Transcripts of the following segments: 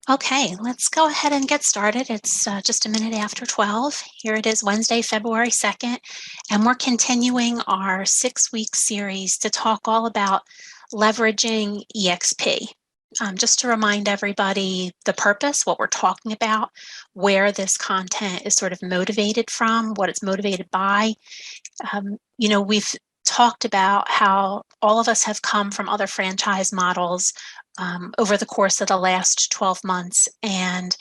Okay, let's go ahead and get started. It's just a minute after 12. Here it is, Wednesday, February 2nd, and we're continuing our 6-week series to talk all about leveraging eXp. Just to remind everybody the purpose, what we're talking about, where this content is sort of motivated from, what it's motivated by. We've talked about how all of us have come from other franchise models over the course of the last 12 months and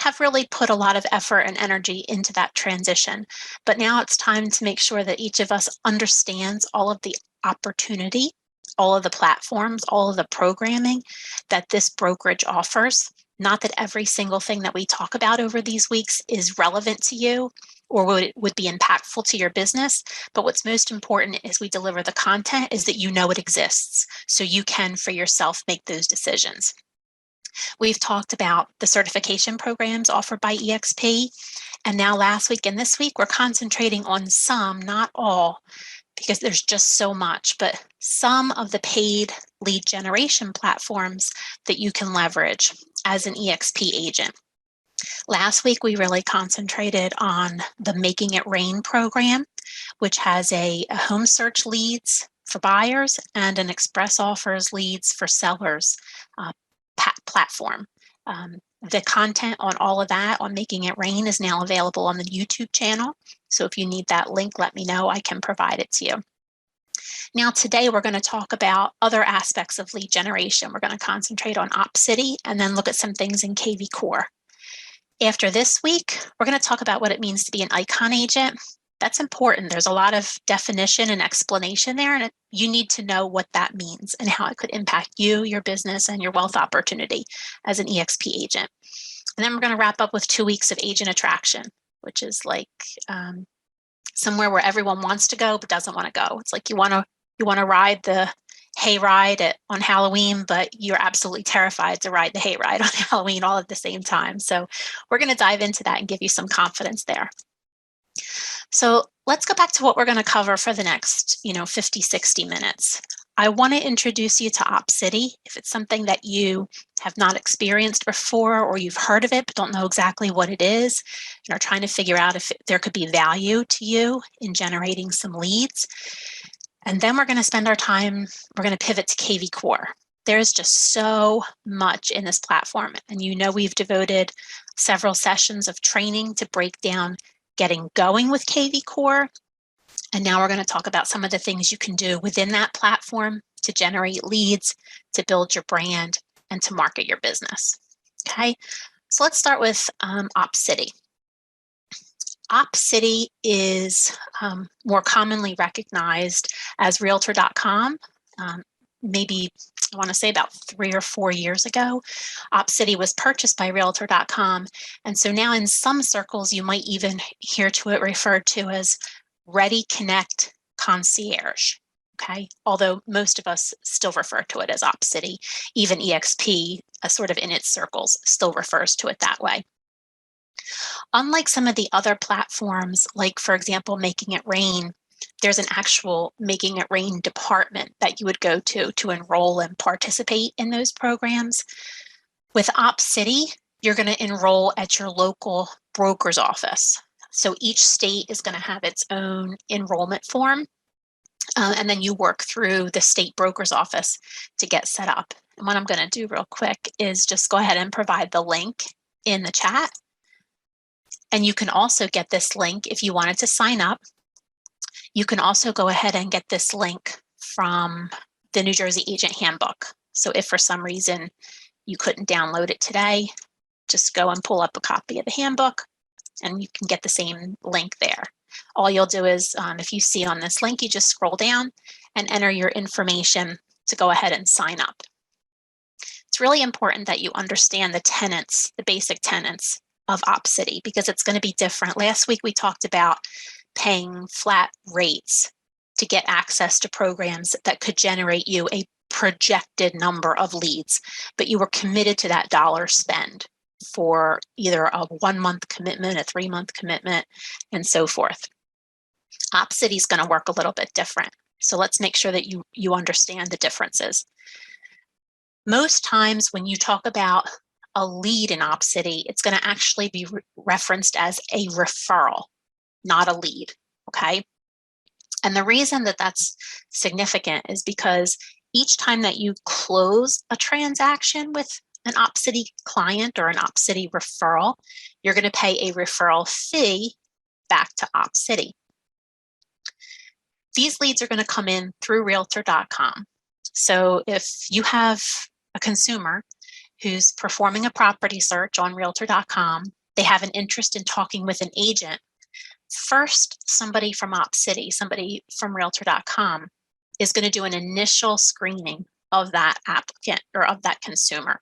have really put a lot of effort and energy into that transition. But now it's time to make sure that each of us understands all of the opportunity, all of the platforms, all of the programming that this brokerage offers. Not that every single thing that we talk about over these weeks is relevant to you or would be impactful to your business. But what's most important is we deliver the content is that you know it exists, so you can for yourself make those decisions. We've talked about the certification programs offered by eXp, and now last week and this week we're concentrating on some, not all, because there's just so much, but some of the paid lead generation platforms that you can leverage as an eXp agent. Last week, we really concentrated on the Making It Rain program, which has a home search leads for buyers and an express offers leads for sellers platform. The content on all of that on Making It Rain is now available on the YouTube channel. So if you need that link, let me know. I can provide it to you. Now, today we're going to talk about other aspects of lead generation. We're going to concentrate on OpCity and then look at some things in kvCore. After this week, we're going to talk about what it means to be an icon agent. That's important. There's a lot of definition and explanation there, and you need to know what that means and how it could impact you, your business, and your wealth opportunity as an eXp agent. And then we're going to wrap up with 2 weeks of agent attraction, which is like somewhere where everyone wants to go but doesn't want to go. It's like you want to ride the hayride on Halloween, but you're absolutely terrified to ride the hayride on Halloween all at the same time. So we're going to dive into that and give you some confidence there. So let's go back to what we're going to cover for the next 50, 60 minutes. I want to introduce you to OpCity. If it's something that you have not experienced before or you've heard of it but don't know exactly what it is and are trying to figure out if there could be value to you in generating some leads. And then we're going to spend our time, we're going to pivot to kvCore. There's just so much in this platform. And we've devoted several sessions of training to break down getting going with kvCore. And now we're going to talk about some of the things you can do within that platform to generate leads, to build your brand, and to market your business. Okay, so let's start with OpCity. OpCity is more commonly recognized as Realtor.com. Maybe I want to say about 3 or 4 years ago, OpCity was purchased by Realtor.com. And so now in some circles, you might even hear to it referred to as Ready Connect Concierge. Okay, although most of us still refer to it as OpCity, even eXp, sort of in its circles, still refers to it that way. Unlike some of the other platforms, like, for example, Making It Rain, there's an actual Making It Rain department that you would go to enroll and participate in those programs. With OpCity, you're going to enroll at your local broker's office. So each state is going to have its own enrollment form, and then you work through the state broker's office to get set up. And what I'm going to do real quick is just go ahead and provide the link in the chat. And you can also get this link if you wanted to sign up. You can also go ahead and get this link from the New Jersey Agent Handbook. So if for some reason you couldn't download it today, just go and pull up a copy of the handbook and you can get the same link there. All you'll do is, if you see on this link, you just scroll down and enter your information to go ahead and sign up. It's really important that you understand the tenets, the basic tenets of OpCity, because it's going to be different. Last week, we talked about paying flat rates to get access to programs that could generate you a projected number of leads, but you were committed to that dollar spend for either a 1-month commitment, a 3-month commitment, and so forth. OpCity is going to work a little bit different. So let's make sure that you understand the differences. Most times when you talk about a lead in OpCity, it's going to actually be referenced as a referral, not a lead, okay? And the reason that that's significant is because each time that you close a transaction with an OpCity client or an OpCity referral, you're going to pay a referral fee back to OpCity. These leads are going to come in through Realtor.com. So if you have a consumer who's performing a property search on Realtor.com, they have an interest in talking with an agent, first somebody from OpCity, somebody from Realtor.com is going to do an initial screening of that applicant or of that consumer.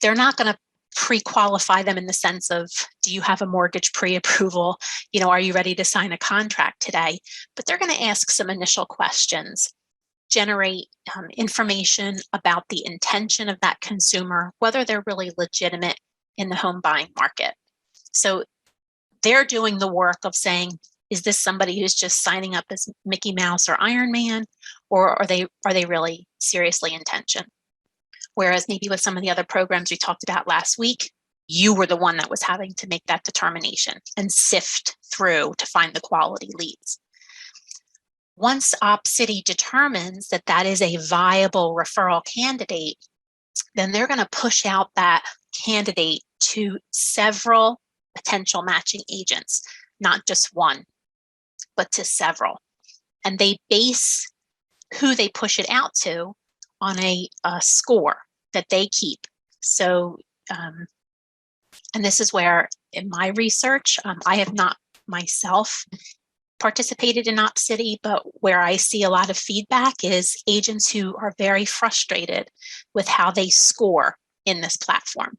They're not going to pre-qualify them in the sense of, do you have a mortgage pre-approval? You know, are you ready to sign a contract today? But they're going to ask some initial questions, generate information about the intention of that consumer, whether they're really legitimate in the home buying market. So they're doing the work of saying, is this somebody who's just signing up as Mickey Mouse or Iron Man, or are they really seriously intentioned? Whereas maybe with some of the other programs we talked about last week, you were the one that was having to make that determination and sift through to find the quality leads. Once OpCity determines that that is a viable referral candidate, then they're going to push out that candidate to several potential matching agents, not just one, but to several. And they base who they push it out to on a score that they keep. So, and this is where in my research, I have not myself participated in OpCity, but where I see a lot of feedback is agents who are very frustrated with how they score in this platform.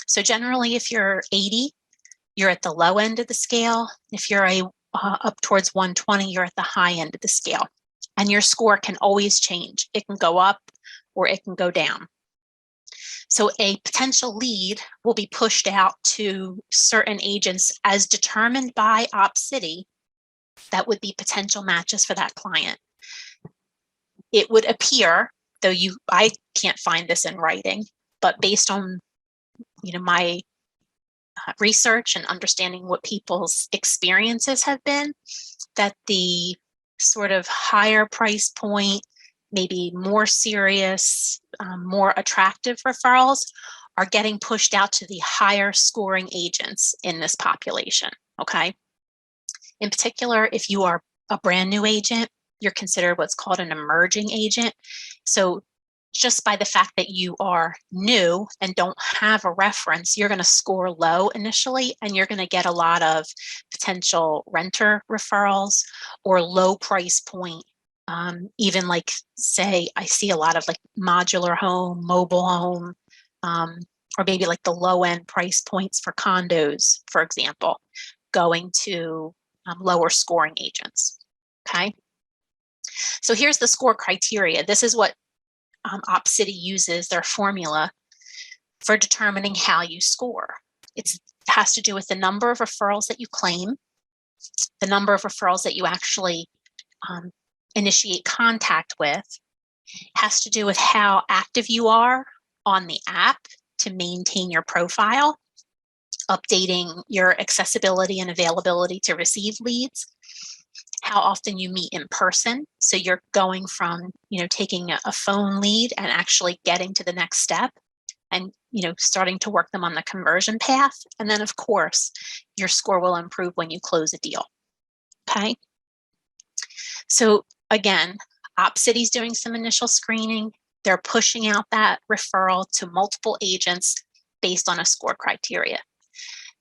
So generally, if you're 80, you're at the low end of the scale. If you're up towards 120, you're at the high end of the scale. And your score can always change. It can go up or it can go down. So a potential lead will be pushed out to certain agents as determined by OpCity that would be potential matches for that client. It would appear, though I can't find this in writing, but based on my research and understanding what people's experiences have been, that the sort of higher price point, maybe more serious, more attractive referrals are getting pushed out to the higher scoring agents in this population, okay? In particular, if you are a brand new agent, you're considered what's called an emerging agent. So just by the fact that you are new and don't have a reference, you're going to score low initially, and you're going to get a lot of potential renter referrals or low price point. Even like, say, I see a lot of like modular home, mobile home, or maybe like the low end price points for condos, for example, going to lower scoring agents, okay? So here's the score criteria. This is what OpCity uses, their formula for determining how you score. It has to do with the number of referrals that you claim, the number of referrals that you actually initiate contact with. It has to do with how active you are on the app to maintain your profile, updating your accessibility and availability to receive leads, how often you meet in person. So you're going from, taking a phone lead and actually getting to the next step and, starting to work them on the conversion path. And then of course, your score will improve when you close a deal, okay? So again, OpCity's doing some initial screening. They're pushing out that referral to multiple agents based on a score criteria.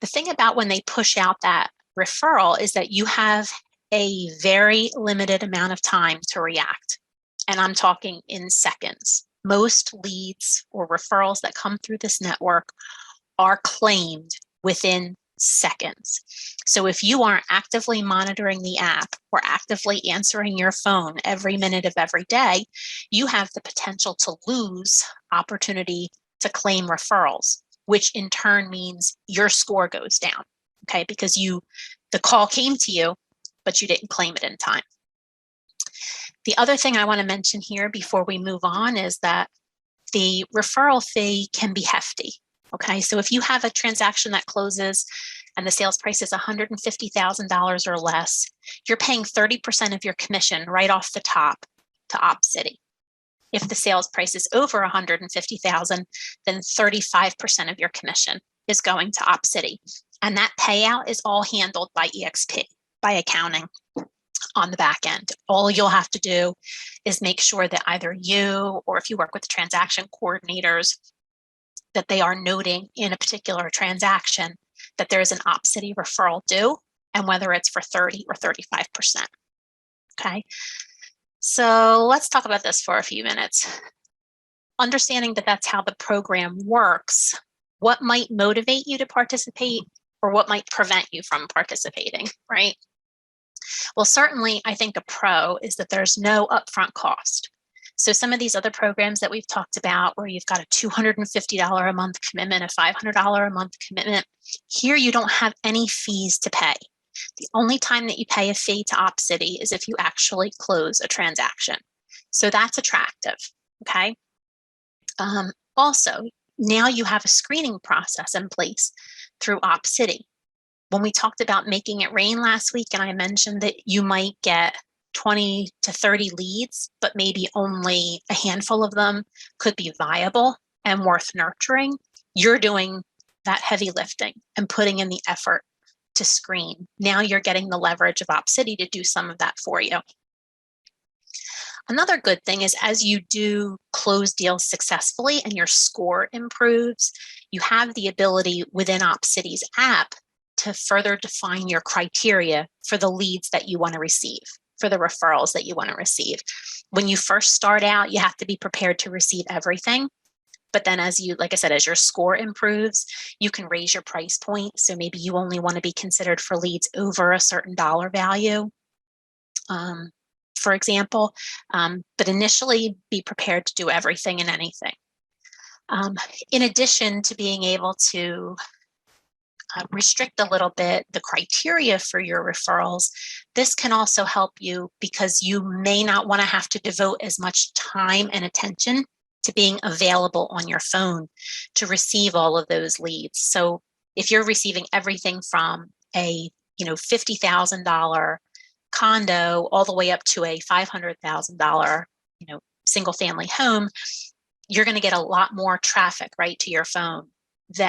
The thing about when they push out that referral is that you have a very limited amount of time to react. And I'm talking in seconds. Most leads or referrals that come through this network are claimed within seconds. So if you aren't actively monitoring the app or actively answering your phone every minute of every day, you have the potential to lose opportunity to claim referrals, which in turn means your score goes down, okay? Because the call came to you, but you didn't claim it in time. The other thing I want to mention here before we move on is that the referral fee can be hefty. Okay, so if you have a transaction that closes and the sales price is $150,000 or less, you're paying 30% of your commission right off the top to OpCity. If the sales price is over $150,000, then 35% of your commission is going to OpCity. And that payout is all handled by eXp, by accounting on the back end. All you'll have to do is make sure that either you, or if you work with transaction coordinators, that they are noting in a particular transaction that there is an OpCity referral due, and whether it's for 30 or 35%. Okay, so let's talk about this for a few minutes. Understanding that that's how the program works, what might motivate you to participate or what might prevent you from participating, right? Well, certainly, I think a pro is that there's no upfront cost. So some of these other programs that we've talked about where you've got a $250 a month commitment, a $500 a month commitment, here you don't have any fees to pay. The only time that you pay a fee to OpCity is if you actually close a transaction. So that's attractive, okay? Also, now you have a screening process in place through OpCity. When we talked about making it rain last week, and I mentioned that you might get 20 to 30 leads, but maybe only a handful of them could be viable and worth nurturing, you're doing that heavy lifting and putting in the effort to screen. Now you're getting the leverage of OpCity to do some of that for you. Another good thing is as you do close deals successfully and your score improves, you have the ability within OpCity's app to further define your criteria for the leads that you want to receive, for the referrals that you want to receive. When you first start out, you have to be prepared to receive everything. But then as you, like I said, as your score improves, you can raise your price point. So maybe you only want to be considered for leads over a certain dollar value, for example. But initially, be prepared to do everything and anything. In addition to being able to restrict a little bit the criteria for your referrals, this can also help you because you may not want to have to devote as much time and attention to being available on your phone to receive all of those leads. So if you're receiving everything from a $50,000 condo all the way up to a $500,000 single family home, you're going to get a lot more traffic right to your phone.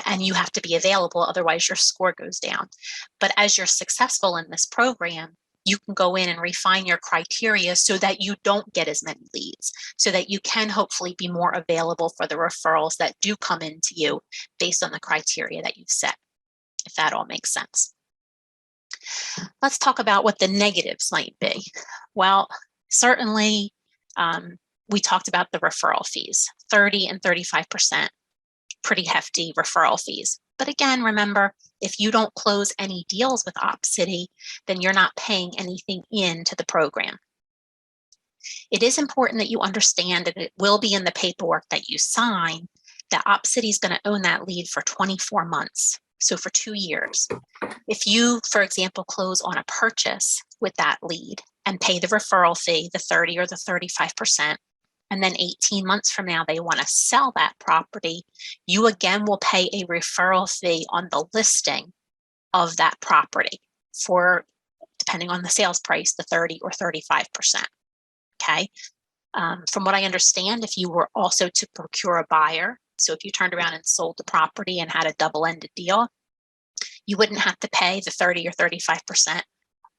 And you have to be available, otherwise your score goes down. But as you're successful in this program, you can go in and refine your criteria so that you don't get as many leads, so that you can hopefully be more available for the referrals that do come into you based on the criteria that you've set, if that all makes sense. Let's talk about what the negatives might be. Well, certainly we talked about the referral fees, 30 and 35%. Pretty hefty referral fees. But again, remember, if you don't close any deals with OpCity, then you're not paying anything into the program. It is important that you understand, and it will be in the paperwork that you sign, that OpCity is going to own that lead for 24 months. So for 2 years. If you, for example, close on a purchase with that lead and pay the referral fee, the 30 or the 35%, and then 18 months from now, they want to sell that property, you again will pay a referral fee on the listing of that property for, depending on the sales price, the 30 or 35%. Okay. From what I understand, if you were also to procure a buyer, so if you turned around and sold the property and had a double-ended deal, you wouldn't have to pay the 30 or 35%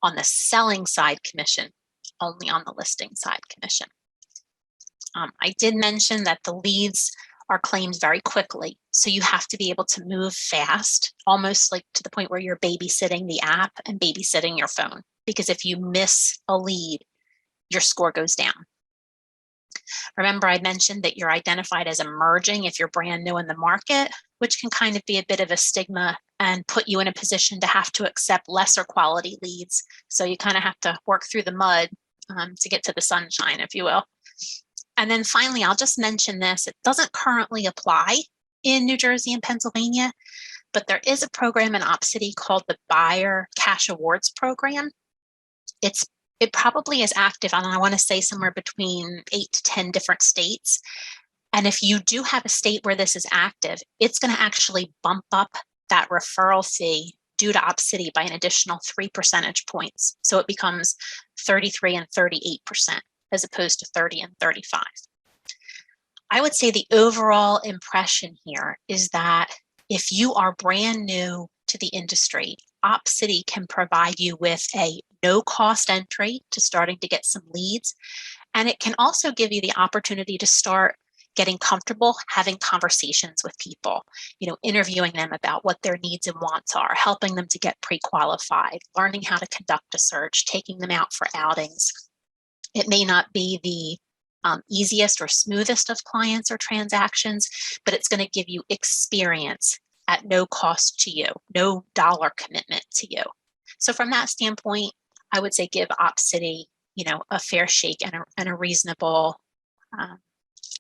on the selling side commission, only on the listing side commission. I did mention that the leads are claimed very quickly. So you have to be able to move fast, almost like to the point where you're babysitting the app and babysitting your phone. Because if you miss a lead, your score goes down. Remember, I mentioned that you're identified as emerging if you're brand new in the market, which can kind of be a bit of a stigma and put you in a position to have to accept lesser quality leads. So you kind of have to work through the mud to get to the sunshine, if you will. And then finally, I'll just mention this. It doesn't currently apply in New Jersey and Pennsylvania, but there is a program in OpCity called the Buyer Cash Awards Program. It probably is active, and I want to say somewhere between 8 to 10 different states. And if you do have a state where this is active, it's going to actually bump up that referral fee due to OpCity by an additional 3 percentage points. So it becomes 33 and 38% as opposed to 30 and 35. I would say the overall impression here is that if you are brand new to the industry, OpCity can provide you with a no-cost entry to starting to get some leads. And it can also give you the opportunity to start getting comfortable having conversations with people, interviewing them about what their needs and wants are, helping them to get pre-qualified, learning how to conduct a search, taking them out for outings. It may not be the easiest or smoothest of clients or transactions, but it's going to give you experience at no cost to you, no dollar commitment to you. So from that standpoint, I would say give OpCity, a fair shake and a reasonable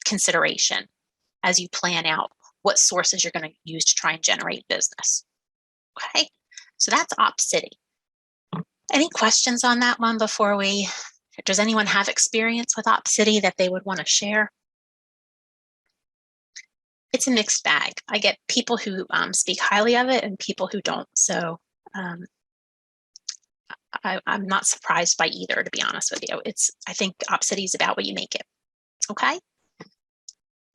consideration as you plan out what sources you're going to use to try and generate business. Okay, so that's OpCity. Any questions on that one before we? Does anyone have experience with OpCity that they would want to share? It's a mixed bag. I get people who speak highly of it and people who don't. So I'm not surprised by either, to be honest with you. I think OpCity is about what you make it. Okay.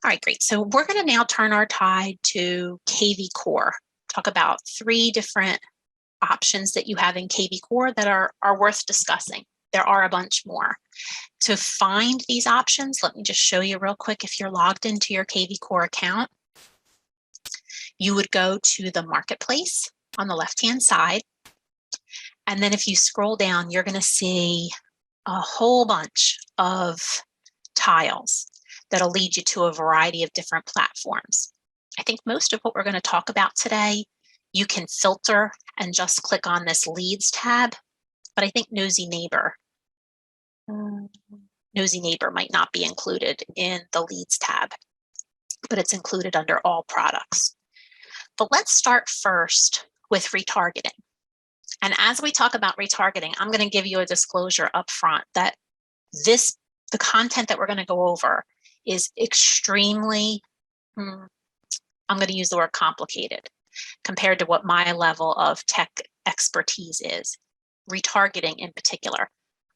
All right, great. So we're going to now turn our tide to kvCore. Talk about 3 different options that you have in kvCore that are worth discussing. There are a bunch more. To find these options, let me just show you real quick. If you're logged into your kvCore account, you would go to the marketplace on the left-hand side. And then if you scroll down, you're going to see a whole bunch of tiles that'll lead you to a variety of different platforms. I think most of what we're going to talk about today, you can filter and just click on this Leads tab. But I think Nosy Neighbor might not be included in the Leads tab, but it's included under All Products. But let's start first with retargeting. And as we talk about retargeting, I'm going to give you a disclosure up front that the content that we're going to go over is extremely, I'm going to use the word complicated, compared to what my level of tech expertise is. Retargeting in particular.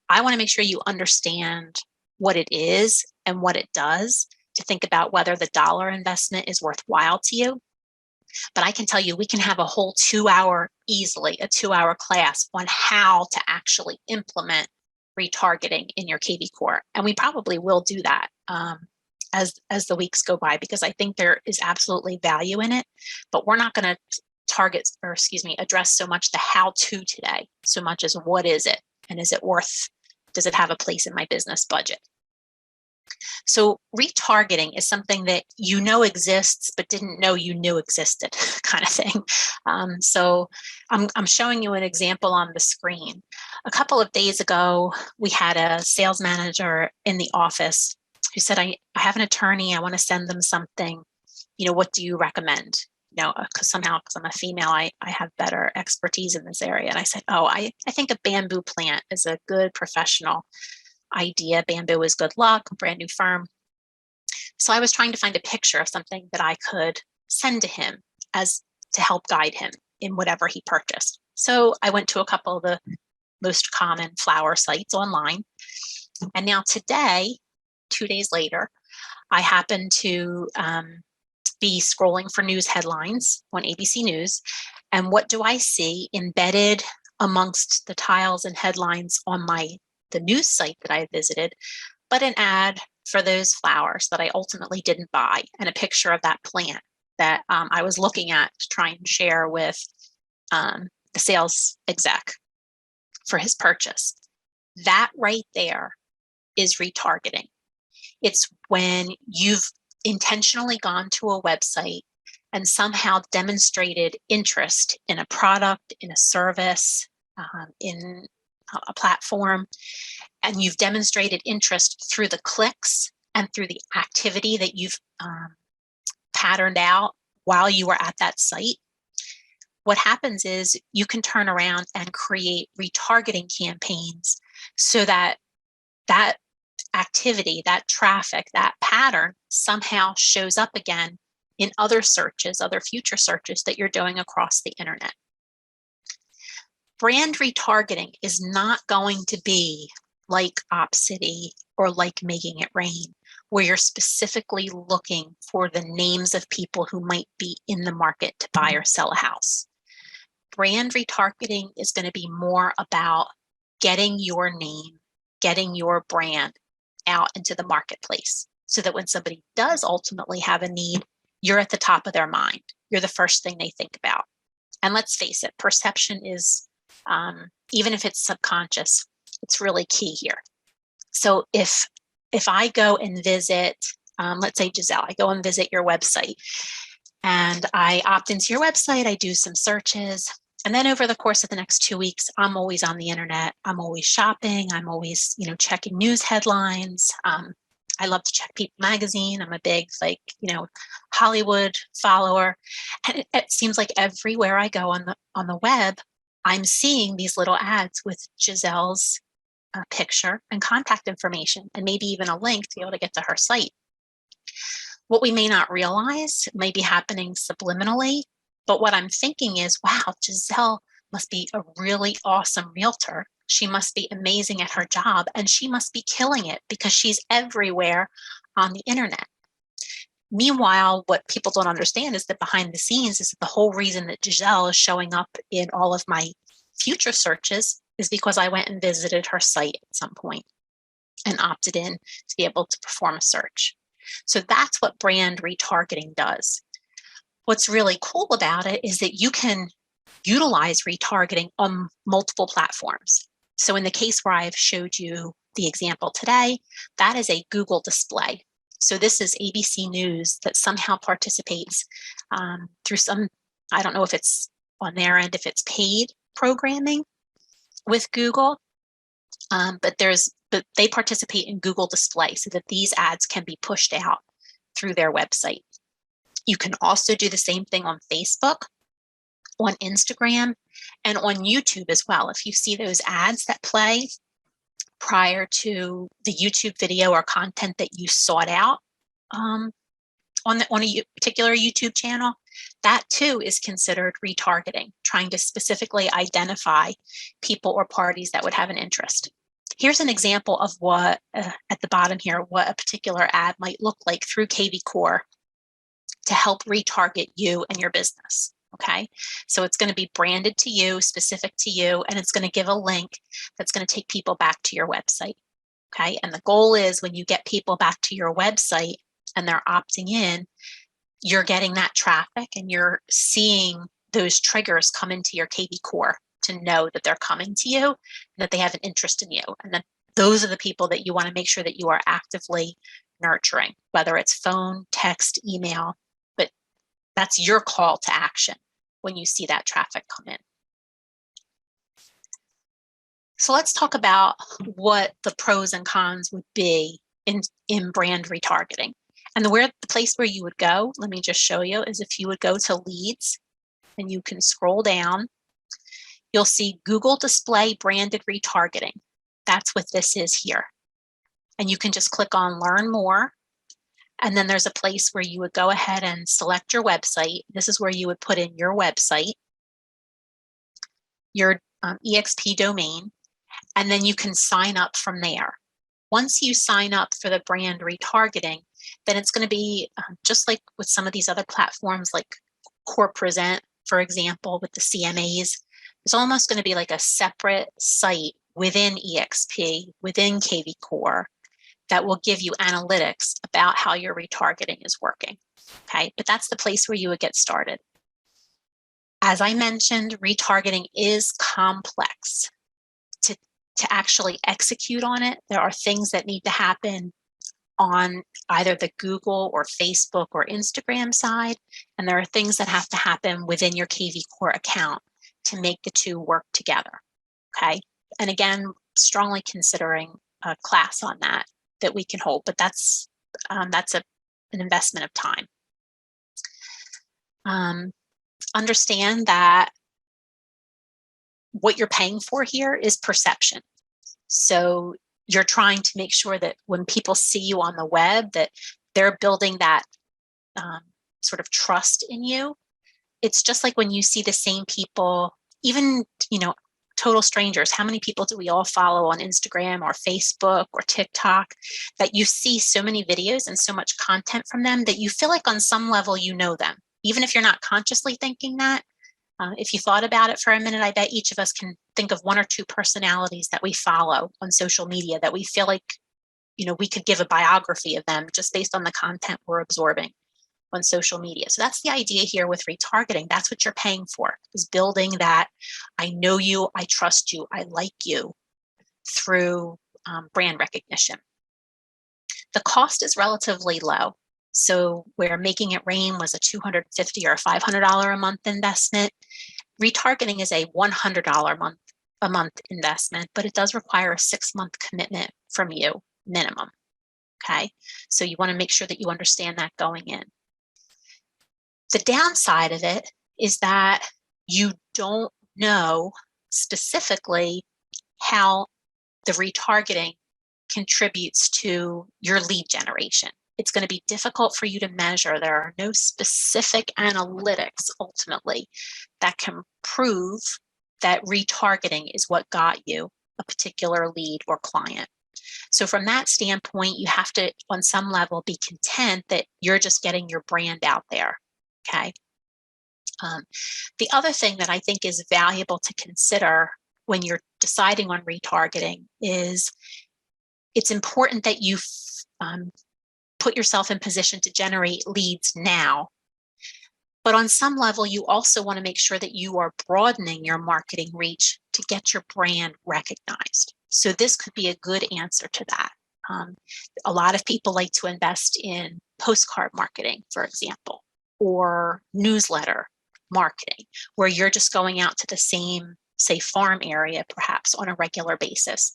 I want to make sure you understand what it is and what it does to think about whether the dollar investment is worthwhile to you. But I can tell you, we can have a whole 2-hour, easily a 2-hour class on how to actually implement retargeting in your kvCore. And we probably will do that as the weeks go by, because I think there is absolutely value in it, but we're not going to address so much the how-to today, so much as what is it, and is it worth, does it have a place in my business budget? So retargeting is something that exists, but didn't know you knew existed, kind of thing. So I'm showing you an example on the screen. A couple of days ago, we had a sales manager in the office who said, I have an attorney, I want to send them something. What do you recommend? Because I'm a female, I have better expertise in this area. And I said, I think a bamboo plant is a good professional idea. Bamboo is good luck, brand new firm. So I was trying to find a picture of something that I could send to him to help guide him in whatever he purchased. So I went to a couple of the most common flower sites online. And now today, 2 days later, I happen to be scrolling for news headlines on ABC News. And what do I see embedded amongst the tiles and headlines on the news site that I visited, but an ad for those flowers that I ultimately didn't buy, and a picture of that plant that I was looking at to try and share with the sales exec for his purchase. That right there is retargeting. It's when you've intentionally gone to a website and somehow demonstrated interest in a product, in a service, in a platform, and you've demonstrated interest through the clicks and through the activity that you've patterned out while you were at that site. What happens is you can turn around and create retargeting campaigns so that activity, that traffic, that pattern somehow shows up again in other searches, other future searches that you're doing across the internet. Brand retargeting is not going to be like OpCity or like Making It Rain, where you're specifically looking for the names of people who might be in the market to buy or sell a house. Brand retargeting is going to be more about getting your name, getting your brand out into the marketplace so that when somebody does ultimately have a need, you're at the top of their mind. You're the first thing they think about. And let's face it, perception is, even if it's subconscious, it's really key here. So if I go and visit, let's say Giselle, I go and visit your website and I opt into your website, I do some searches, and then over the course of the next 2 weeks, I'm always on the internet. I'm always shopping. I'm always, checking news headlines. I love to check People magazine. I'm a big, Hollywood follower. And it seems like everywhere I go on the web, I'm seeing these little ads with Giselle's picture and contact information, and maybe even a link to be able to get to her site. What we may not realize may be happening subliminally, but what I'm thinking is, wow, Giselle must be a really awesome realtor. She must be amazing at her job, and she must be killing it because she's everywhere on the internet. Meanwhile, what people don't understand is that behind the scenes is that the whole reason that Giselle is showing up in all of my future searches is because I went and visited her site at some point and opted in to be able to perform a search. So that's what brand retargeting does. What's really cool about it is that you can utilize retargeting on multiple platforms. So in the case where I've showed you the example today, that is a Google display. So this is ABC News that somehow participates through some, I don't know if it's on their end, if it's paid programming with Google, but they participate in Google Display so that these ads can be pushed out through their website. You can also do the same thing on Facebook, on Instagram, and on YouTube as well. If you see those ads that play prior to the YouTube video or content that you sought out on a particular YouTube channel, that too is considered retargeting, trying to specifically identify people or parties that would have an interest. Here's an example of what, at the bottom here, what a particular ad might look like through kvCore to help retarget you and your business, okay? So it's going to be branded to you, specific to you, and it's going to give a link that's going to take people back to your website, okay? And the goal is when you get people back to your website and they're opting in, you're getting that traffic and you're seeing those triggers come into your kvCore to know that they're coming to you, and that they have an interest in you. And then those are the people that you want to make sure that you are actively nurturing, whether it's phone, text, email, but that's your call to action when you see that traffic come in. So let's talk about what the pros and cons would be in brand retargeting. And the place where you would go, let me just show you, is if you would go to leads and you can scroll down, you'll see Google Display Branded Retargeting. That's what this is here. And you can just click on Learn More. And then there's a place where you would go ahead and select your website. This is where you would put in your website, your eXp domain, and then you can sign up from there. Once you sign up for the brand retargeting, then it's going to be just like with some of these other platforms like Core Present, for example, with the CMAs. It's almost going to be like a separate site within eXp, within kvCore, that will give you analytics about how your retargeting is working, okay? But that's the place where you would get started. As I mentioned, retargeting is complex. To actually execute on it, there are things that need to happen on either the Google or Facebook or Instagram side, and there are things that have to happen within your kvCore account to make the two work together, okay? And again, strongly considering a class on that we can hold, but that's an investment of time. Understand that what you're paying for here is perception. So you're trying to make sure that when people see you on the web, that they're building that sort of trust in you. It's just like when you see the same people, even, total strangers. How many people do we all follow on Instagram or Facebook or TikTok that you see so many videos and so much content from them that you feel like on some level you know them, even if you're not consciously thinking that. If you thought about it for a minute, I bet each of us can think of one or two personalities that we follow on social media that we feel like, we could give a biography of them just based on the content we're absorbing on social media. So that's the idea here with retargeting. That's what you're paying for, is building that I know you, I trust you, I like you through brand recognition. The cost is relatively low. So where Making It Rain was a $250 or $500 a month investment, retargeting is a $100 a month investment, but it does require a 6-month commitment from you minimum. Okay, so you want to make sure that you understand that going in. The downside of it is that you don't know specifically how the retargeting contributes to your lead generation. It's going to be difficult for you to measure. There are no specific analytics ultimately that can prove that retargeting is what got you a particular lead or client. So from that standpoint, you have to, on some level, be content that you're just getting your brand out there. Okay. The other thing that I think is valuable to consider when you're deciding on retargeting is it's important that you put yourself in position to generate leads now. But on some level, you also want to make sure that you are broadening your marketing reach to get your brand recognized. So this could be a good answer to that. A lot of people like to invest in postcard marketing, for example, or newsletter marketing, where you're just going out to the same, say, farm area, perhaps on a regular basis.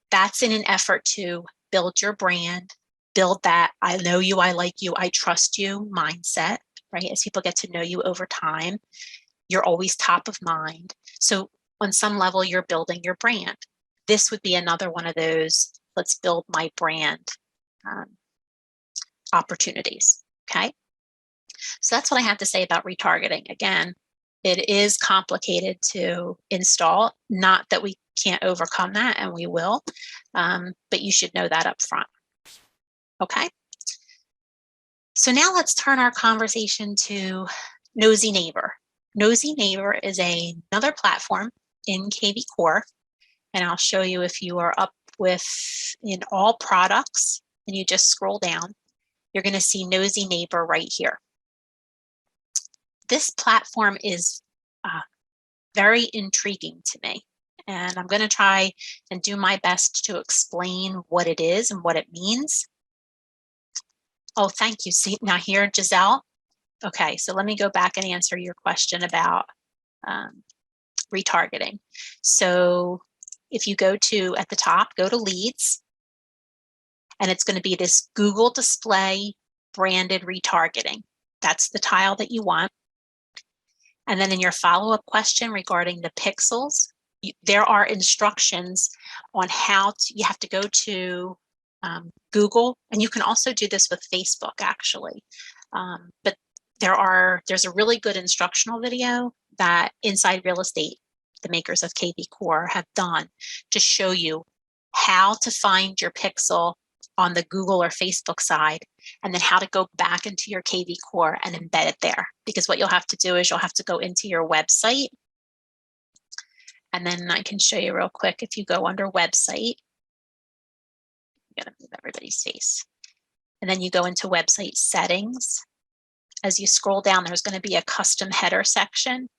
That's in an effort to build your brand, build that I know you, I like you, I trust you mindset, right? As people get to know you over time, you're always top of mind. So on some level, you're building your brand. This would be another one of those, let's build my brand opportunities, okay? So that's what I have to say about retargeting. Again, it is complicated to install, not that we can't overcome that, and we will, but you should know that up front, okay? So now let's turn our conversation to Nosy Neighbor. Nosy Neighbor is another platform in kvCore, and I'll show you if you are up with in all products and you just scroll down, you're going to see Nosy Neighbor right here. This platform is very intriguing to me, and I'm going to try and do my best to explain what it is and what it means. Oh, thank you. See, now here, Giselle. Okay, so let me go back and answer your question about retargeting. So if you go to, at the top, go to leads, and it's going to be this Google display branded retargeting. That's the tile that you want. And then in your follow-up question regarding the pixels, there are instructions on how to, you have to go to Google, and you can also do this with Facebook actually. But there's a really good instructional video that Inside Real Estate, the makers of kvCore, have done to show you how to find your pixel on the Google or Facebook side, and then how to go back into your kvCore and embed it there. Because what you'll have to do is you'll have to go into your website, and then I can show you real quick. If you go under website, I'm gonna move everybody's face, and then you go into website settings. As you scroll down, there's going to be a custom header section.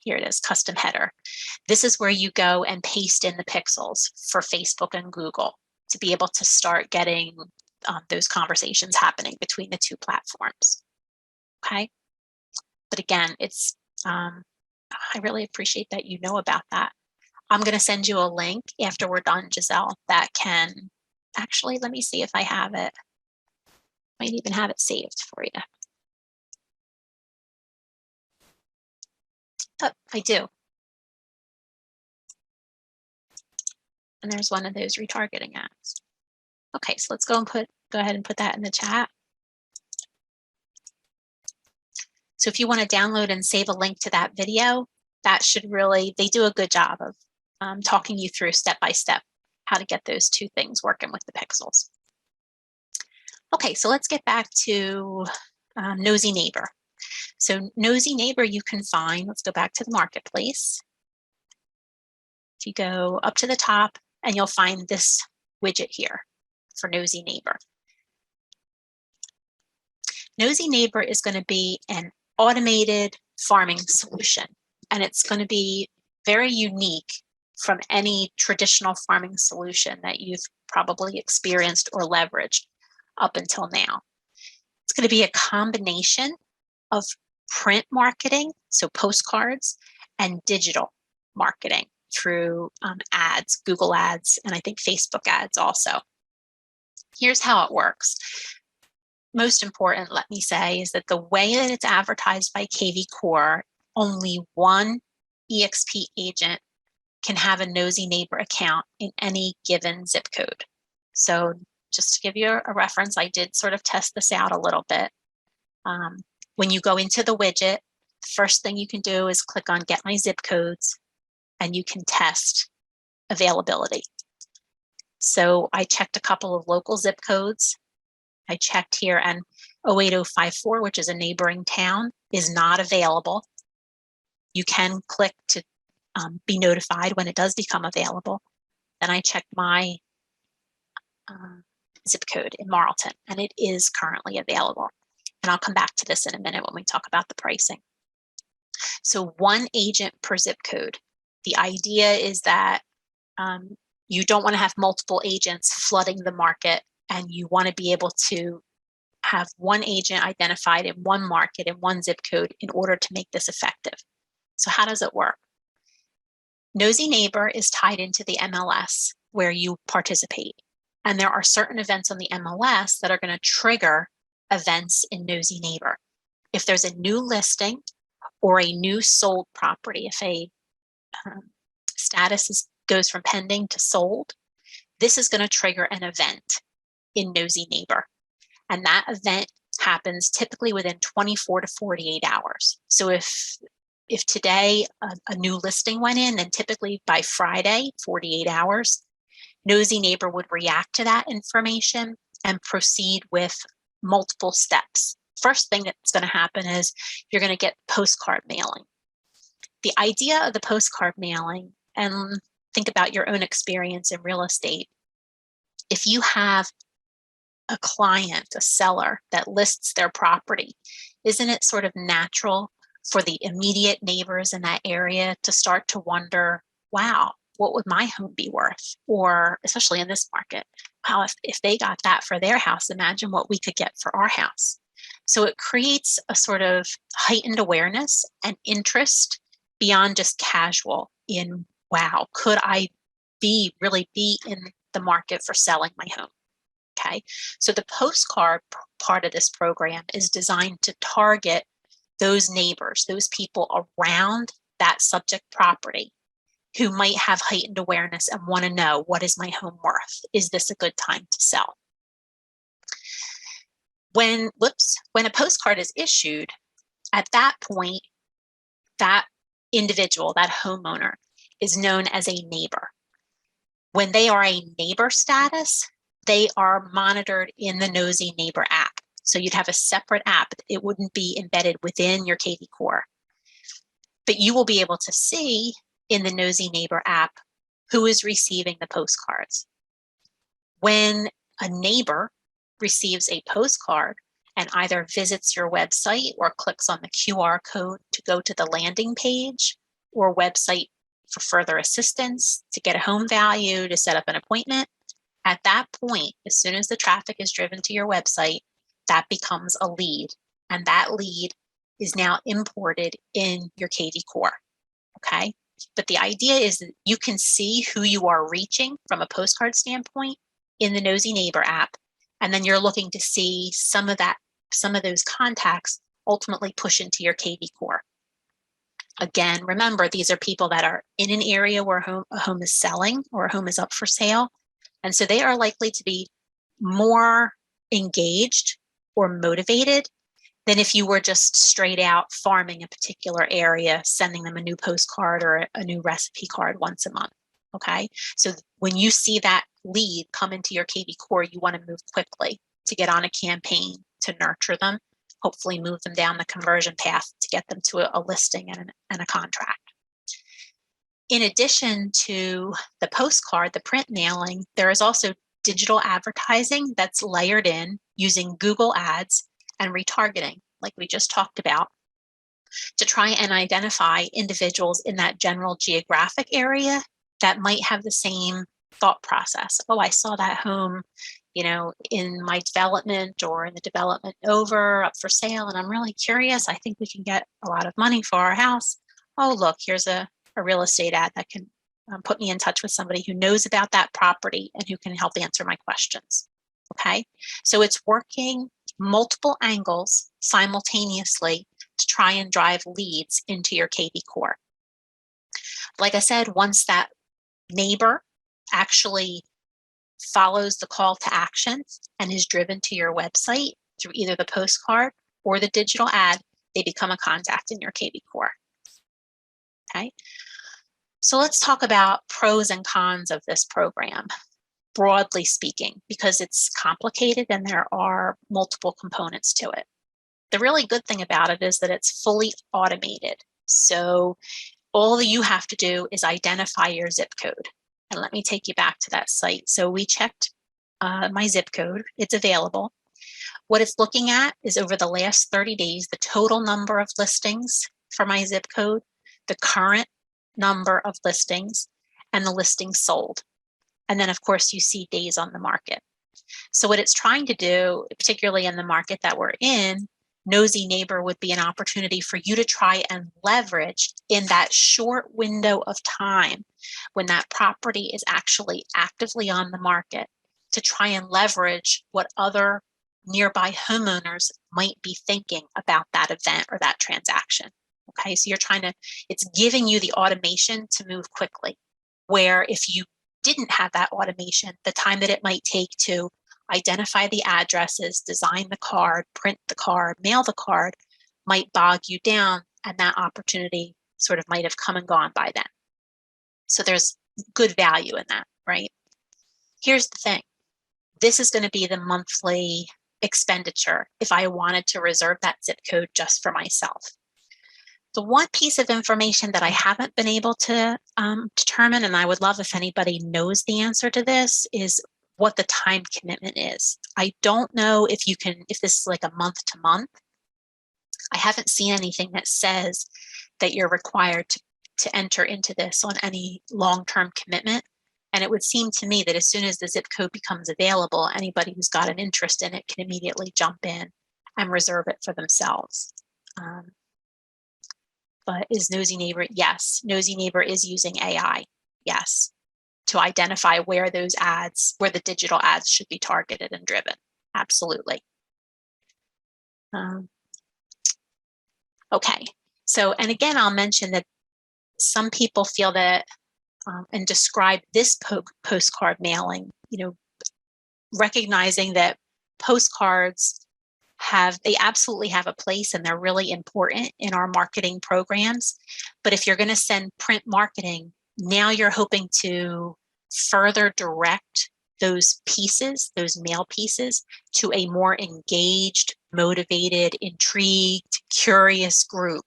Here it is, custom header. This is where you go and paste in the pixels for Facebook and Google to be able to start getting those conversations happening between the two platforms. Okay. But again, it's, I really appreciate that you know about that. I'm going to send you a link after we're done, Giselle, that can actually, let me see if I have it. Might even have it saved for you. Oh, I do. And there's one of those retargeting ads. Okay, so let's go ahead and put that in the chat. So if you want to download and save a link to that video, that should really, they do a good job of talking you through step by step how to get those two things working with the pixels. Okay, so let's get back to Nosy Neighbor. So Nosy Neighbor you can find, let's go back to the marketplace. If you go up to the top and you'll find this widget here for Nosy Neighbor. Nosy Neighbor is going to be an automated farming solution, and it's going to be very unique from any traditional farming solution that you've probably experienced or leveraged up until now. It's going to be a combination of print marketing, so postcards, and digital marketing through ads, Google ads, and I think Facebook ads also. Here's how it works. Most important, let me say, is that the way that it's advertised by kvCore, only one eXp agent can have a Nosy Neighbor account in any given zip code. So just to give you a reference, I did sort of test this out a little bit. When you go into the widget, the first thing you can do is click on Get My Zip Codes, and you can test availability. So I checked a couple of local zip codes. I checked here, and 08054, which is a neighboring town, is not available. You can click to be notified when it does become available. Then I checked my zip code in Marlton, and it is currently available. And I'll come back to this in a minute when we talk about the pricing. So one agent per zip code. The idea is that you don't want to have multiple agents flooding the market, and you want to be able to have one agent identified in one market in one zip code in order to make this effective. So how does it work? Nosy Neighbor is tied into the MLS where you participate. And there are certain events on the MLS that are going to trigger events in Nosy Neighbor. If there's a new listing or a new sold property, if a status goes from pending to sold, this is going to trigger an event in Nosy Neighbor. And that event happens typically within 24 to 48 hours. So if today a new listing went in, then typically by Friday, 48 hours, Nosy Neighbor would react to that information and proceed with multiple steps. First thing that's going to happen is you're going to get postcard mailing. The idea of the postcard mailing, and think about your own experience in real estate. If you have a client, a seller that lists their property, isn't it sort of natural for the immediate neighbors in that area to start to wonder, wow, what would my home be worth? Or especially in this market, wow, if they got that for their house, imagine what we could get for our house. So it creates a sort of heightened awareness and interest beyond just casual in, wow, could I really be in the market for selling my home? Okay, so the postcard part of this program is designed to target those neighbors, those people around that subject property who might have heightened awareness and want to know, what is my home worth? Is this a good time to sell? When a postcard is issued, at that point, that individual, that homeowner, is known as a neighbor. When they are a neighbor status, they are monitored in the Nosy Neighbor app. So you'd have a separate app. It wouldn't be embedded within your kvCore. But you will be able to see in the Nosy Neighbor app who is receiving the postcards. When a neighbor receives a postcard and either visits your website or clicks on the QR code to go to the landing page or website for further assistance, to get a home value, to set up an appointment, at that point, as soon as the traffic is driven to your website, that becomes a lead. And that lead is now imported in your kvCore, okay? But the idea is that you can see who you are reaching from a postcard standpoint in the Nosy Neighbor app. And then you're looking to see some of those contacts ultimately push into your kvCore. Again, remember, these are people that are in an area where a home is selling or a home is up for sale. And so they are likely to be more engaged or motivated than if you were just straight out farming a particular area, sending them a new postcard or a new recipe card once a month. Okay, so when you see that lead come into your kvCore, you want to move quickly to get on a campaign to nurture them, hopefully move them down the conversion path to get them to a listing and a contract. In addition to the postcard, the print mailing, there is also digital advertising that's layered in using Google Ads and retargeting, like we just talked about, to try and identify individuals in that general geographic area that might have the same thought process. Oh, I saw that home, in my development or in the development over up for sale, and I'm really curious. I think we can get a lot of money for our house. Oh, look, here's a real estate ad that can put me in touch with somebody who knows about that property and who can help answer my questions. Okay, so it's working multiple angles simultaneously to try and drive leads into your kvCore. Like I said, once that neighbor actually follows the call to action and is driven to your website through either the postcard or the digital ad, they become a contact in your kvCore. Okay, so let's talk about pros and cons of this program, broadly speaking, because it's complicated and there are multiple components to it. The really good thing about it is that it's fully automated. So all that you have to do is identify your zip code. And let me take you back to that site. So we checked my zip code. It's available. What it's looking at is over the last 30 days, the total number of listings for my zip code, the current number of listings, and the listings sold. And then, of course, you see days on the market. So what it's trying to do, particularly in the market that we're in, Nosy Neighbor would be an opportunity for you to try and leverage in that short window of time when that property is actually actively on the market to try and leverage what other nearby homeowners might be thinking about that event or that transaction. Okay, so it's giving you the automation to move quickly, where if you didn't have that automation, the time that it might take to identify the addresses, design the card, print the card, mail the card might bog you down, and that opportunity sort of might have come and gone by then. So there's good value in that, right? Here's the thing. This is going to be the monthly expenditure if I wanted to reserve that zip code just for myself. The one piece of information that I haven't been able to determine, and I would love if anybody knows the answer to this, is what the time commitment is. I don't know if this is like a month to month. I haven't seen anything that says that you're required to enter into this on any long-term commitment. And it would seem to me that as soon as the zip code becomes available, anybody who's got an interest in it can immediately jump in and reserve it for themselves. But is Nosy Neighbor? Yes. Nosy Neighbor is using AI. Yes. To identify where the digital ads should be targeted and driven. Absolutely. Okay. So, and again, I'll mention that some people feel that and describe this postcard mailing, recognizing that postcards they absolutely have a place and they're really important in our marketing programs. But if you're going to send print marketing, now you're hoping to further direct those mail pieces, to a more engaged, motivated, intrigued, curious group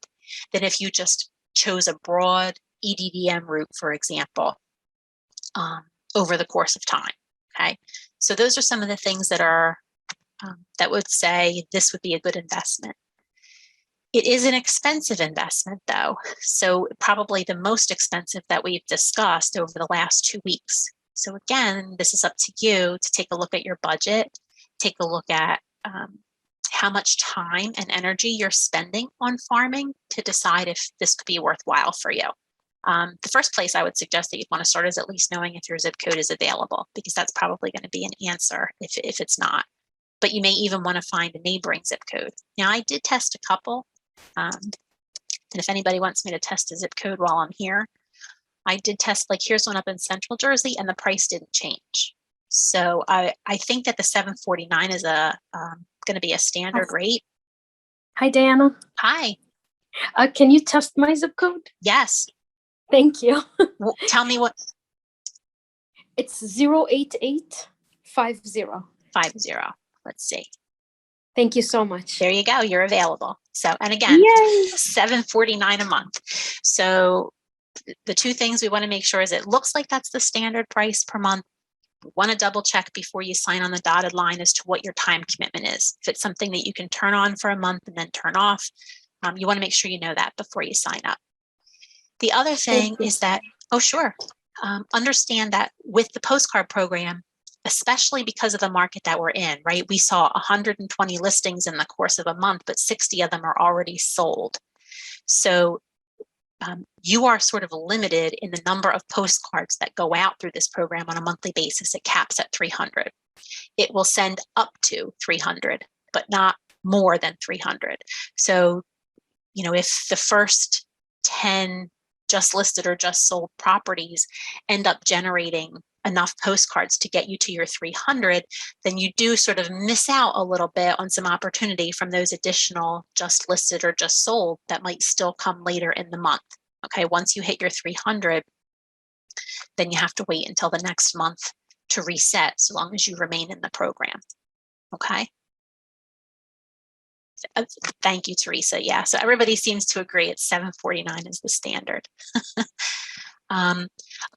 than if you just chose a broad EDDM route, for example, over the course of time. Okay, so those are some of the things that would say this would be a good investment. It is an expensive investment, though. So probably the most expensive that we've discussed over the last 2 weeks. So again, this is up to you to take a look at your budget, take a look at how much time and energy you're spending on farming to decide if this could be worthwhile for you. The first place I would suggest that you'd want to start is at least knowing if your zip code is available, because that's probably going to be an answer if it's not. But you may even want to find a neighboring zip code. Now, I did test a couple. And if anybody wants me to test a zip code while I'm here, I did test, like here's one up in Central Jersey, and the price didn't change. So I think that the $7.49 is going to be a standard rate. Hi, Diana. Hi. Can you test my zip code? Yes. Thank you. Well, tell me what. It's 08850. 50. Let's see. Thank you so much. There you go. You're available. So, and again, $7.49 a month. So the two things we want to make sure is it looks like that's the standard price per month. You want to double check before you sign on the dotted line as to what your time commitment is. If it's something that you can turn on for a month and then turn off, you want to make sure you know that before you sign up. The other thing is that, oh, sure. Understand that with the postcard program, especially because of the market that we're in, right? We saw 120 listings in the course of a month, but 60 of them are already sold. So you are sort of limited in the number of postcards that go out through this program on a monthly basis. It caps at 300. It will send up to 300, but not more than 300. So, you know, if the first 10 just listed or just sold properties end up generating enough postcards to get you to your 300, then you do sort of miss out a little bit on some opportunity from those additional just listed or just sold that might still come later in the month. Okay, once you hit your 300, then you have to wait until the next month to reset, so long as you remain in the program. Okay. Thank you, Teresa. Yeah, so everybody seems to agree it's $7.49 is the standard. A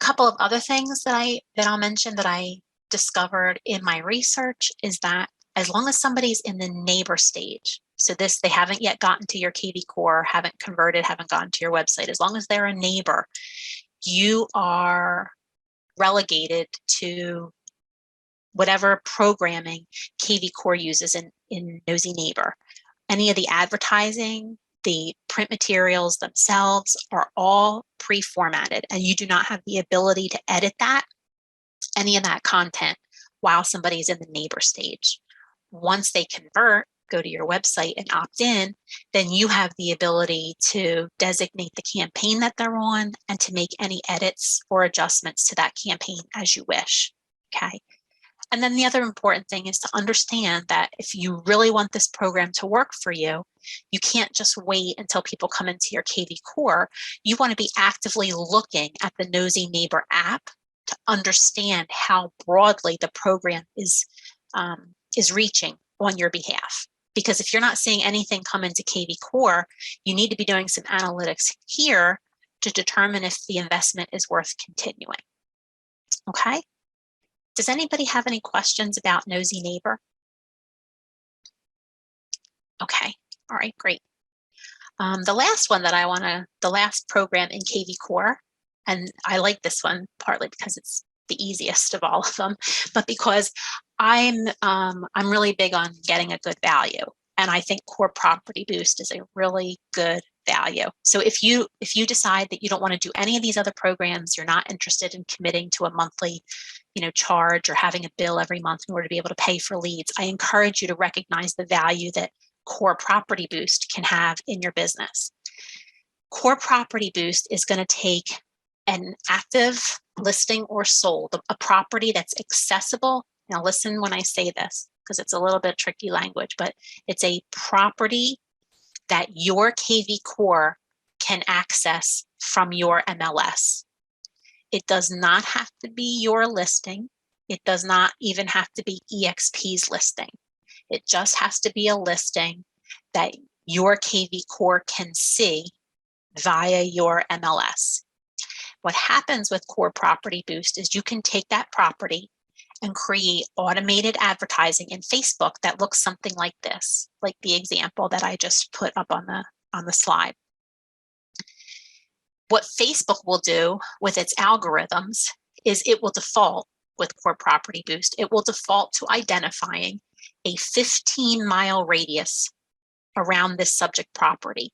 couple of other things that I'll mention that I discovered in my research is that as long as somebody's in the neighbor stage, so this, they haven't yet gotten to your kvCore, haven't converted, haven't gone to your website, as long as they're a neighbor, you are relegated to whatever programming kvCore uses in Nosy Neighbor. Any of the advertising, the print materials themselves are all pre-formatted, and you do not have the ability to edit any of that content while somebody's in the neighbor stage. Once they convert, go to your website and opt in, then you have the ability to designate the campaign that they're on and to make any edits or adjustments to that campaign as you wish. Okay. And then the other important thing is to understand that if you really want this program to work for you, you can't just wait until people come into your kvCore. You want to be actively looking at the Nosy Neighbor app to understand how broadly the program is reaching on your behalf. Because if you're not seeing anything come into kvCore, you need to be doing some analytics here to determine if the investment is worth continuing. Okay? Does anybody have any questions about Nosy Neighbor? Okay, all right, great. The last one that the last program in kvCore, and I like this one partly because it's the easiest of all of them, but because I'm really big on getting a good value. And I think Core Property Boost is a really good value. So if you decide that you don't want to do any of these other programs, you're not interested in committing to a monthly, charge or having a bill every month in order to be able to pay for leads, I encourage you to recognize the value that Core Property Boost can have in your business. Core Property Boost is going to take an active listing or sold, a property that's accessible. Now listen when I say this, because it's a little bit tricky language, but it's a property that your kvCore can access from your MLS. It does not have to be your listing. It does not even have to be eXp's listing. It just has to be a listing that your kvCore can see via your MLS. What happens with Core Property Boost is you can take that property and create automated advertising in Facebook that looks something like this, like the example that I just put up on the slide. What Facebook will do with its algorithms is it will default with Core Property Boost. It will default to identifying a 15-mile radius around this subject property.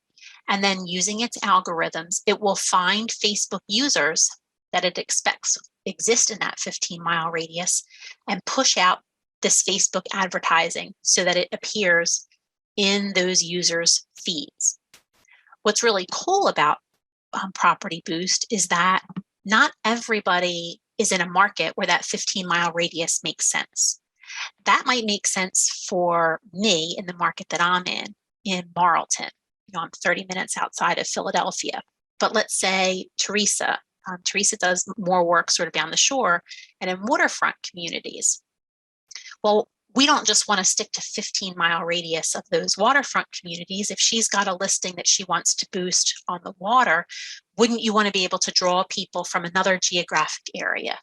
And then using its algorithms, it will find Facebook users that it expects exist in that 15-mile radius and push out this Facebook advertising so that it appears in those users' feeds. What's really cool about Property Boost is that not everybody is in a market where that 15-mile radius makes sense. That might make sense for me in the market that I'm in Marlton. I'm 30 minutes outside of Philadelphia. But let's say Teresa does more work sort of down the shore and in waterfront communities. Well, we don't just want to stick to 15-mile radius of those waterfront communities. If she's got a listing that she wants to boost on the water, wouldn't you want to be able to draw people from another geographic area?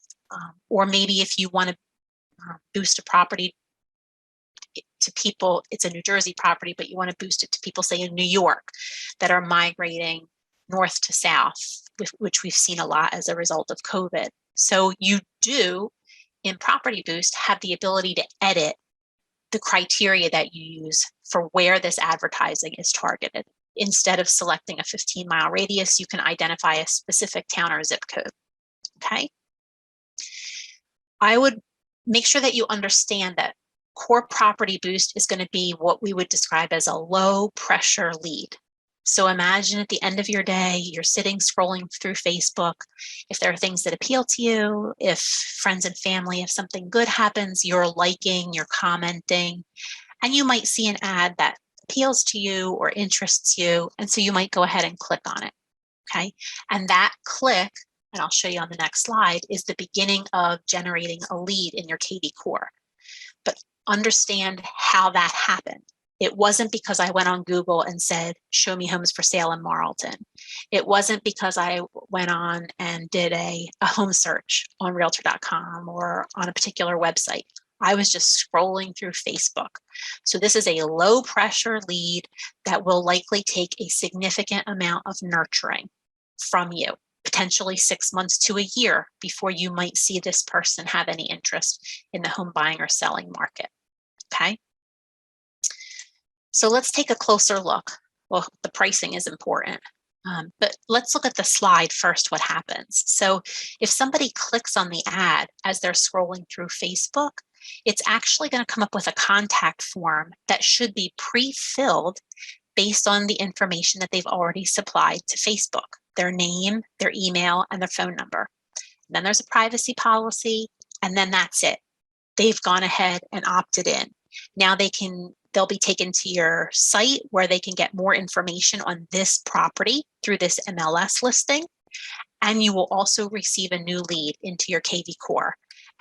Or maybe if you want to boost a property to people, it's a New Jersey property, but you want to boost it to people, say, in New York that are migrating north to south, which we've seen a lot as a result of COVID. So you do, in Property Boost, have the ability to edit the criteria that you use for where this advertising is targeted. Instead of selecting a 15-mile radius, you can identify a specific town or zip code. Okay. I would make sure that you understand that Core Property Boost is going to be what we would describe as a low pressure lead. So imagine at the end of your day, you're sitting scrolling through Facebook. If there are things that appeal to you, if friends and family, if something good happens, you're liking, you're commenting, and you might see an ad that appeals to you or interests you. And so you might go ahead and click on it. Okay. And that click, and I'll show you on the next slide, is the beginning of generating a lead in your kvCore. But understand how that happened. It wasn't because I went on Google and said, show me homes for sale in Marlton. It wasn't because I went on and did a home search on realtor.com or on a particular website. I was just scrolling through Facebook. So this is a low pressure lead that will likely take a significant amount of nurturing from you, potentially 6 months to a year before you might see this person have any interest in the home buying or selling market. Okay. So let's take a closer look. Well, the pricing is important, but let's look at the slide first, what happens. So if somebody clicks on the ad as they're scrolling through Facebook, it's actually going to come up with a contact form that should be pre-filled based on the information that they've already supplied to Facebook, their name, their email, and their phone number. Then there's a privacy policy, and then that's it. They've gone ahead and opted in. Now they'll be taken to your site where they can get more information on this property through this MLS listing. And you will also receive a new lead into your kvCore.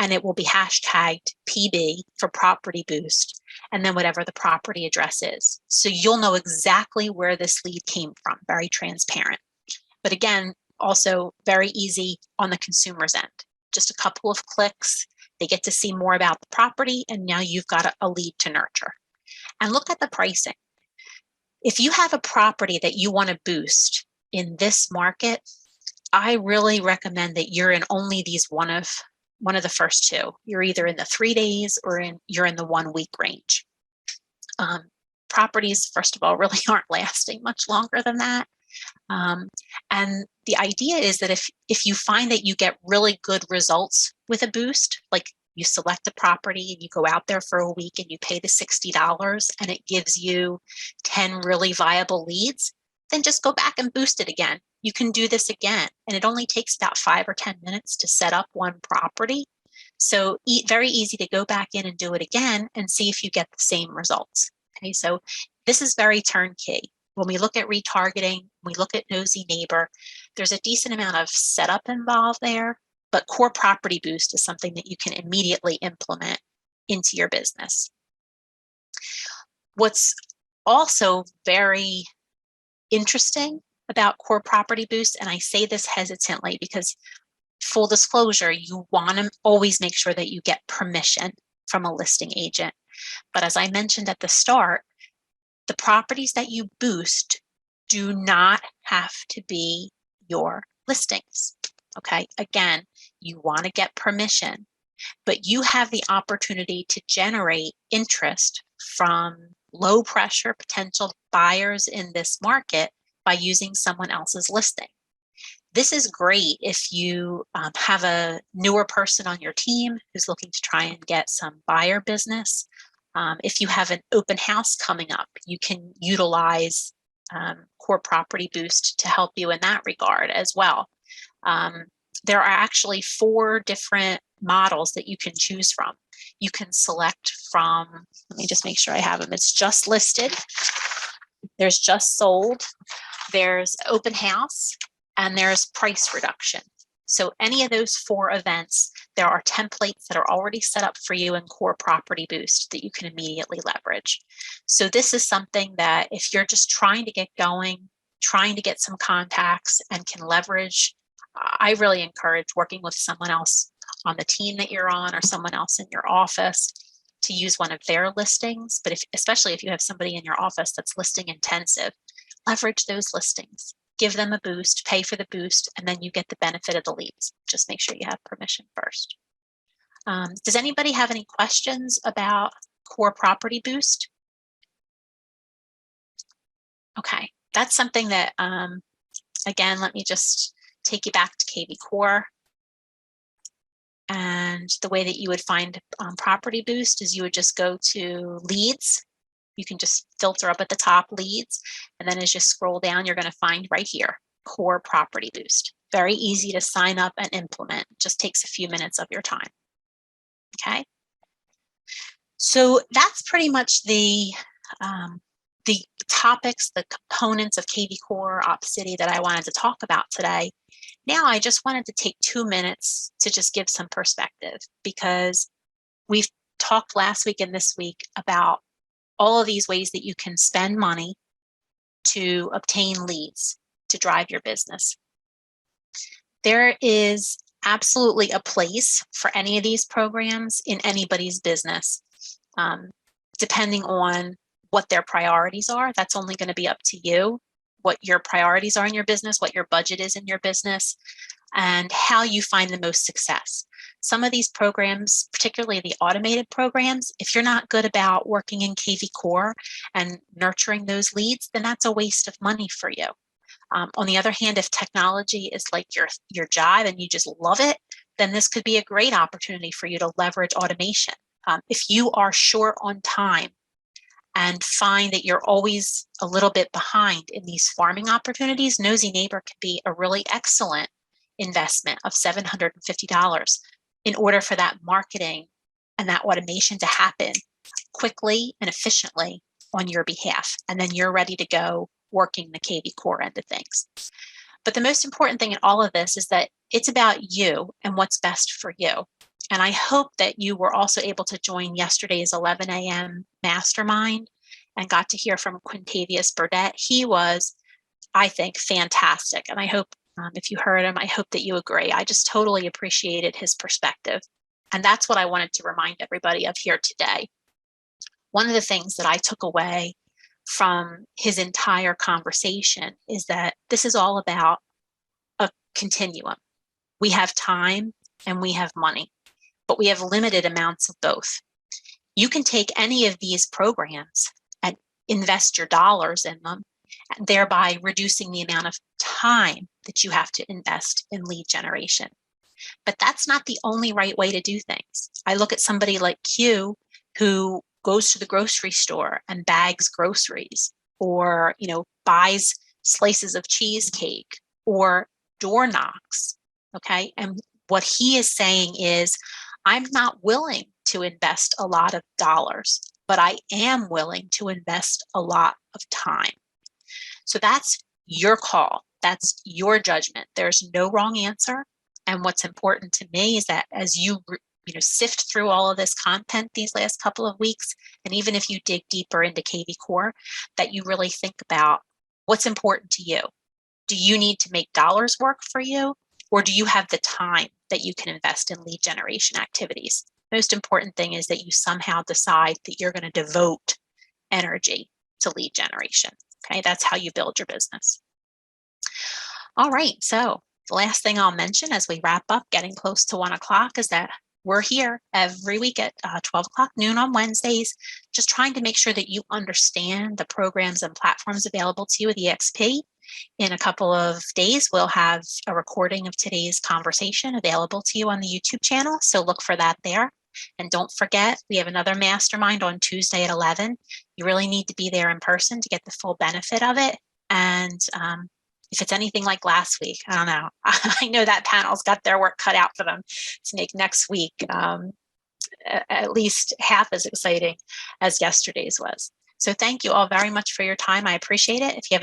And it will be hashtagged PB for Property Boost, and then whatever the property address is. So you'll know exactly where this lead came from, very transparent. But again, also very easy on the consumer's end. Just a couple of clicks, they get to see more about the property, and now you've got a lead to nurture. And look at the pricing. If you have a property that you want to boost in this market, I really recommend that you're in only these one of the first two. You're either in the 3 days or you're in the 1 week range. Properties, first of all, really aren't lasting much longer than that. And the idea is that if you find that you get really good results with a boost, like you select a property and you go out there for a week and you pay the $60 and it gives you 10 really viable leads, then just go back and boost it again. You can do this again. And it only takes about 5 or 10 minutes to set up one property. So very easy to go back in and do it again and see if you get the same results. Okay, so this is very turnkey. When we look at retargeting, we look at Nosy Neighbor, there's a decent amount of setup involved there, but Core Property Boost is something that you can immediately implement into your business. What's also very interesting about Core Property Boost, and I say this hesitantly because full disclosure, you want to always make sure that you get permission from a listing agent. But as I mentioned at the start, the properties that you boost do not have to be your listings. Okay, again, you want to get permission, but you have the opportunity to generate interest from low pressure potential buyers in this market by using someone else's listing. This is great if you have a newer person on your team who's looking to try and get some buyer business. If you have an open house coming up, you can utilize Core Property Boost to help you in that regard as well. There are actually 4 different models that you can choose from. You can select from, let me just make sure I have them. It's just listed, there's just sold, there's open house, and there's price reduction. So any of those 4 events, there are templates that are already set up for you in Core Property Boost that you can immediately leverage. So this is something that if you're just trying to get going, trying to get some contacts and can leverage, I really encourage working with someone else on the team that you're on or someone else in your office to use one of their listings. But especially if you have somebody in your office that's listing intensive, leverage those listings. Give them a boost, pay for the boost, and then you get the benefit of the leads. Just make sure you have permission first. Does anybody have any questions about Core Property Boost? Okay, that's something that, again, let me just take you back to kvCore. And the way that you would find Property Boost is you would just go to leads. You can just filter up at the top leads. And then as you scroll down, you're going to find right here, Core Property Boost. Very easy to sign up and implement. Just takes a few minutes of your time. Okay. So that's pretty much the topics, the components of kvCore, OpCity that I wanted to talk about today. Now I just wanted to take 2 minutes to just give some perspective, because we've talked last week and this week about all of these ways that you can spend money to obtain leads to drive your business. There is absolutely a place for any of these programs in anybody's business, depending on what their priorities are. That's only going to be up to you, what your priorities are in your business, what your budget is in your business, and how you find the most success. Some of these programs, particularly the automated programs, if you're not good about working in kvCore and nurturing those leads, then that's a waste of money for you. On the other hand, if technology is like your job and you just love it, then this could be a great opportunity for you to leverage automation. If you are short on time and find that you're always a little bit behind in these farming opportunities, Nosy Neighbor can be a really excellent investment of $750 in order for that marketing and that automation to happen quickly and efficiently on your behalf. And then you're ready to go working the kvCore end of things. But the most important thing in all of this is that it's about you and what's best for you. And I hope that you were also able to join yesterday's 11 a.m. mastermind and got to hear from Quintavious Burdett. He was, I think, fantastic. And I hope if you heard him, I hope that you agree. I just totally appreciated his perspective. And that's what I wanted to remind everybody of here today. One of the things that I took away from his entire conversation is that this is all about a continuum. We have time and we have money, but we have limited amounts of both. You can take any of these programs and invest your dollars in them, thereby reducing the amount of time that you have to invest in lead generation. But that's not the only right way to do things. I look at somebody like Q, who goes to the grocery store and bags groceries, or buys slices of cheesecake or door knocks. Okay. And what he is saying is, I'm not willing to invest a lot of dollars, but I am willing to invest a lot of time. So that's your call. That's your judgment. There's no wrong answer. And what's important to me is that as you sift through all of this content these last couple of weeks, and even if you dig deeper into kvCore, that you really think about what's important to you. Do you need to make dollars work for you? Or do you have the time that you can invest in lead generation activities? Most important thing is that you somehow decide that you're going to devote energy to lead generation. Okay, that's how you build your business. All right, so the last thing I'll mention as we wrap up, getting close to 1 o'clock, is that we're here every week at 12 o'clock noon on Wednesdays, just trying to make sure that you understand the programs and platforms available to you with eXp. In a couple of days, we'll have a recording of today's conversation available to you on the YouTube channel, so look for that there. And don't forget, we have another mastermind on Tuesday at 11. You really need to be there in person to get the full benefit of it. And if it's anything like last week, I don't know. I know that panel's got their work cut out for them to make next week at least half as exciting as yesterday's was. So thank you all very much for your time. I appreciate it. If you have any